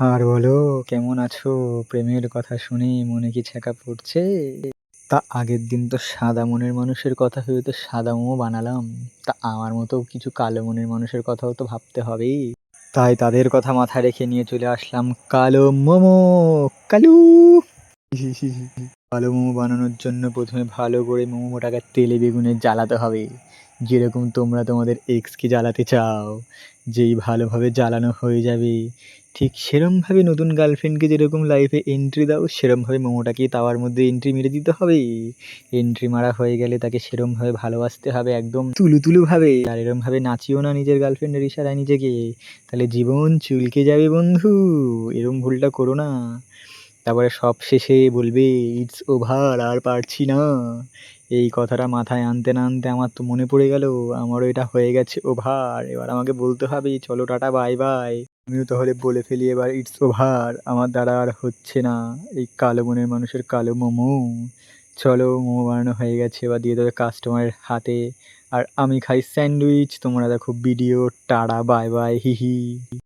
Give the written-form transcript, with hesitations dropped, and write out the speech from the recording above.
আর বলো, কেমন আছো? প্রেমের কথা শুনে মনে কি ছ্যাঁকা পড়ছে? তা আগের দিন তো সাদা মনের মানুষের কথা ভেবে তো সাদা মোমো বানালাম। তা আমার মতো কিছু কালো মনের মানুষের কথাও তো ভাবতে হবে। তাই তাদের কথা মাথায় রেখে নিয়ে চলে আসলাম কালো মোমো। কালু কালো মোমো বানানোর জন্য প্রথমে ভালো করে মোমোটাকে তেলে বেগুনে জ্বালাতে হবে, যেরকম তোমরা তোমাদের এক্সকে জ্বালাতে চাও। যেই ভালোভাবে জ্বালানো হয়ে যাবে, ঠিক সেরমভাবে নতুন গার্লফ্রেন্ডকে যেরকম লাইফে এন্ট্রি দাও, সেরমভাবে মোমোটাকে তাওয়ার মধ্যে এন্ট্রি মেরে দিতে হবে। এন্ট্রি মারা হয়ে গেলে তাকে সেরমভাবে ভালোবাসতে হবে, একদম তুলু তুলু ভাবে। আর এরমভাবে নাচিও না নিজের গার্লফ্রেন্ডের ইশারায় নিজেকে, তাহলে জীবন চুলকে যাবে বন্ধু। এরম ভুলটা করো না। তারপরে সব শেষে বলবে, ইটস ওভার, আর পারছি না। এই কথাটা মাথায় আনতে না আনতে আমার তো মনে পড়ে গেল, আমারও এটা হয়ে গেছে ওভার। এবার আমাকে বলতে হবে, চলো টাটা বাই বাই। আমিও তাহলে বলে ফেলি এবার, ইটস ওভার, আমার দ্বারা আর হচ্ছে না এই কালো মনের মানুষের কালো মোমো। চলো, মোমো বানানো হয়ে গেছে, এবার দিয়ে দেবে কাস্টমারের হাতে। আর আমি খাই স্যান্ডউইচ, তোমরা দেখো ভিডিও। টাটা বাই বাই, হি হি।